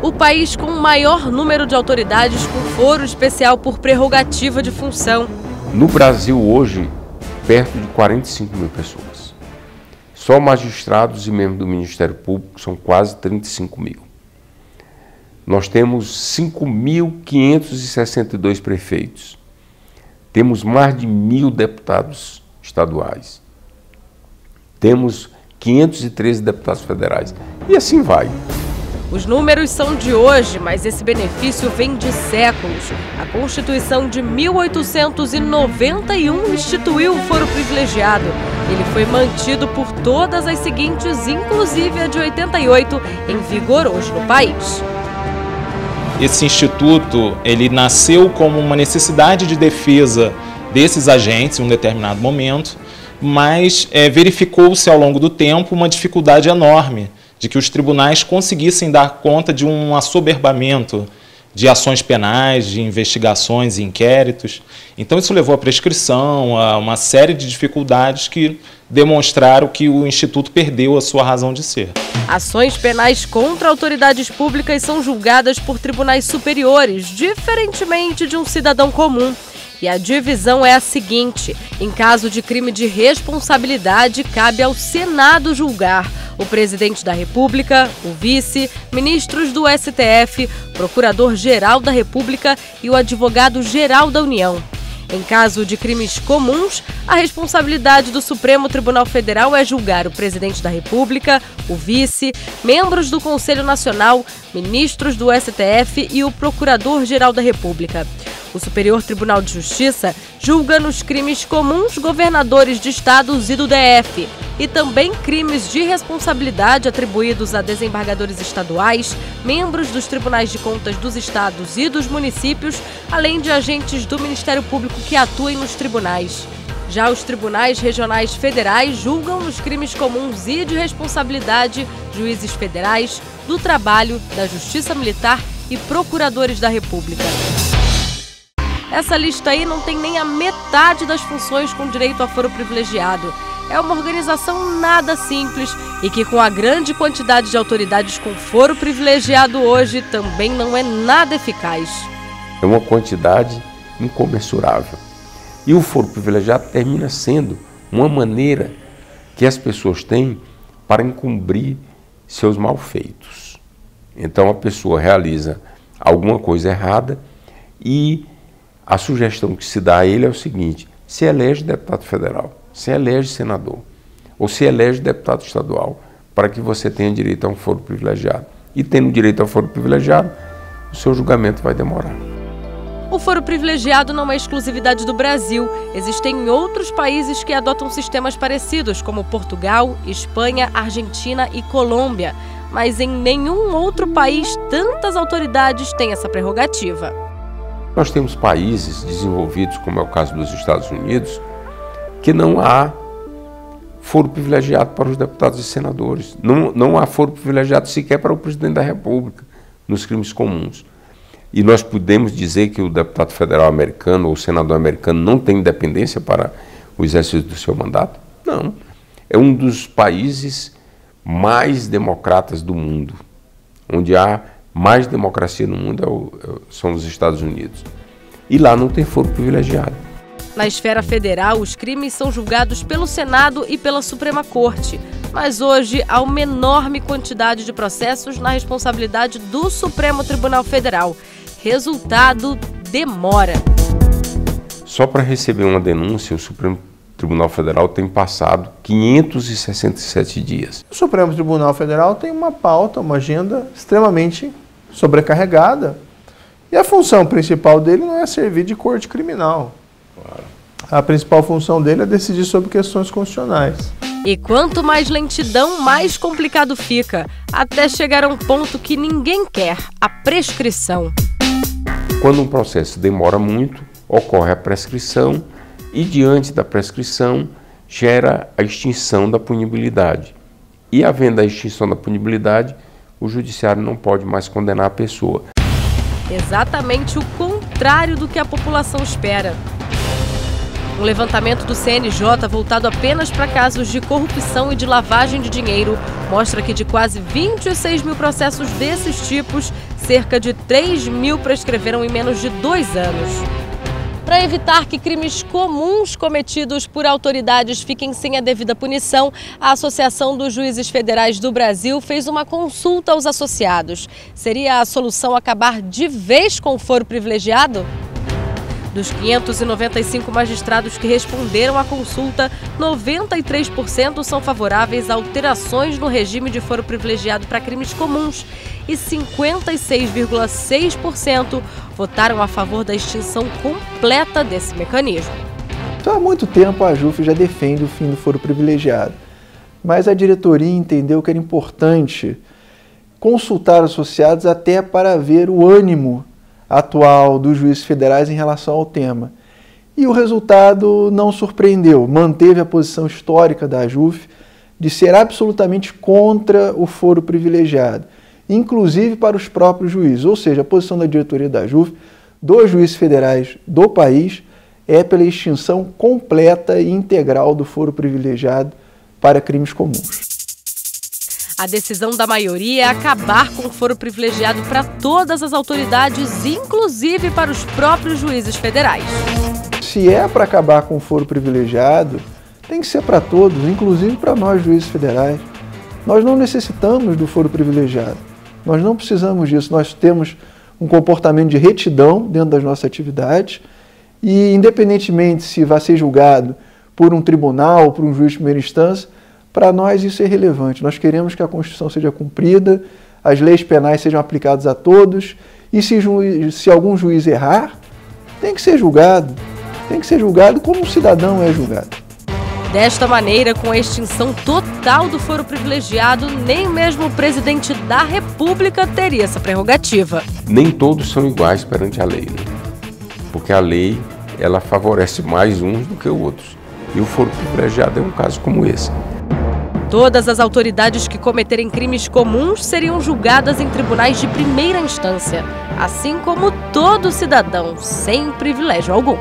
o país com o maior número de autoridades com foro especial por prerrogativa de função. No Brasil hoje, perto de 45 mil pessoas. Só magistrados e membros do Ministério Público são quase 35 mil. Nós temos 5.562 prefeitos. Temos mais de 1.000 deputados estaduais. Temos 513 deputados federais. E assim vai. Os números são de hoje, mas esse benefício vem de séculos. A Constituição de 1891 instituiu o foro privilegiado. Ele foi mantido por todas as seguintes, inclusive a de 88, em vigor hoje no país. Esse instituto, ele nasceu como uma necessidade de defesa desses agentes em um determinado momento, mas verificou-se ao longo do tempo uma dificuldade enorme de que os tribunais conseguissem dar conta de um assoberbamento de ações penais, de investigações e inquéritos. Então isso levou à prescrição, a uma série de dificuldades que demonstraram que o Instituto perdeu a sua razão de ser. Ações penais contra autoridades públicas são julgadas por tribunais superiores, diferentemente de um cidadão comum. E a divisão é a seguinte: em caso de crime de responsabilidade, cabe ao Senado julgar. O presidente da República, o vice, ministros do STF, procurador-geral da República e o advogado-geral da União. Em caso de crimes comuns, a responsabilidade do Supremo Tribunal Federal é julgar o presidente da República, o vice, membros do Conselho Nacional, ministros do STF e o procurador-geral da República. O Superior Tribunal de Justiça julga nos crimes comuns governadores de estados e do DF, e também crimes de responsabilidade atribuídos a desembargadores estaduais, membros dos tribunais de contas dos estados e dos municípios, além de agentes do Ministério Público que atuem nos tribunais. Já os tribunais regionais federais julgam nos crimes comuns e de responsabilidade juízes federais, do trabalho, da Justiça Militar e procuradores da República. Essa lista aí não tem nem a metade das funções com direito a foro privilegiado. É uma organização nada simples e que, com a grande quantidade de autoridades com foro privilegiado hoje, também não é nada eficaz. É uma quantidade incomensurável. E o foro privilegiado termina sendo uma maneira que as pessoas têm para encobrir seus malfeitos. Então a pessoa realiza alguma coisa errada e a sugestão que se dá a ele é o seguinte: se elege deputado federal, se elege senador, ou se elege deputado estadual, para que você tenha direito a um foro privilegiado. E tendo direito ao foro privilegiado, o seu julgamento vai demorar. O foro privilegiado não é exclusividade do Brasil. Existem outros países que adotam sistemas parecidos, como Portugal, Espanha, Argentina e Colômbia. Mas em nenhum outro país tantas autoridades têm essa prerrogativa. Nós temos países desenvolvidos, como é o caso dos Estados Unidos, que não há foro privilegiado para os deputados e senadores. Não há foro privilegiado sequer para o presidente da República nos crimes comuns. E nós podemos dizer que o deputado federal americano ou o senador americano não tem independência para o exercício do seu mandato? Não. É um dos países mais democratas do mundo, onde há mais democracia no mundo são os Estados Unidos. E lá não tem foro privilegiado. Na esfera federal, os crimes são julgados pelo Senado e pela Suprema Corte. Mas hoje há uma enorme quantidade de processos na responsabilidade do Supremo Tribunal Federal. Resultado: demora. Só para receber uma denúncia, o Supremo Tribunal Federal tem passado 567 dias. O Supremo Tribunal Federal tem uma pauta, uma agenda extremamente sobrecarregada. E a função principal dele não é servir de corte criminal. Claro. A principal função dele é decidir sobre questões constitucionais. E quanto mais lentidão, mais complicado fica, até chegar a um ponto que ninguém quer: a prescrição. Quando um processo demora muito, ocorre a prescrição e, diante da prescrição, gera a extinção da punibilidade. E, havendo a extinção da punibilidade, o judiciário não pode mais condenar a pessoa. Exatamente o contrário do que a população espera. Um levantamento do CNJ voltado apenas para casos de corrupção e de lavagem de dinheiro mostra que de quase 26 mil processos desses tipos, cerca de 3 mil prescreveram em menos de 2 anos. Para evitar que crimes comuns cometidos por autoridades fiquem sem a devida punição, a Associação dos Juízes Federais do Brasil fez uma consulta aos associados. Seria a solução acabar de vez com o foro privilegiado? Dos 595 magistrados que responderam à consulta, 93% são favoráveis a alterações no regime de foro privilegiado para crimes comuns e 56,6% votaram a favor da extinção completa desse mecanismo. Então, há muito tempo a AJUF já defende o fim do foro privilegiado, mas a diretoria entendeu que era importante consultar os associados até para ver o ânimo atual dos juízes federais em relação ao tema. E o resultado não surpreendeu, manteve a posição histórica da AJUF de ser absolutamente contra o foro privilegiado, inclusive para os próprios juízes, ou seja, a posição da diretoria da AJUF, dos juízes federais do país, é pela extinção completa e integral do foro privilegiado para crimes comuns. A decisão da maioria é acabar com o foro privilegiado para todas as autoridades, inclusive para os próprios juízes federais. Se é para acabar com o foro privilegiado, tem que ser para todos, inclusive para nós juízes federais. Nós não necessitamos do foro privilegiado, nós não precisamos disso, nós temos um comportamento de retidão dentro das nossas atividades e, independentemente se vai ser julgado por um tribunal ou por um juiz de primeira instância, para nós isso é relevante. Nós queremos que a Constituição seja cumprida, as leis penais sejam aplicadas a todos e se algum juiz errar, tem que ser julgado como um cidadão é julgado. Desta maneira, com a extinção total do foro privilegiado, nem mesmo o presidente da República teria essa prerrogativa. Nem todos são iguais perante a lei, né? Porque a lei ela favorece mais uns do que outros. E o foro privilegiado é um caso como esse. Todas as autoridades que cometerem crimes comuns seriam julgadas em tribunais de primeira instância, assim como todo cidadão, sem privilégio algum.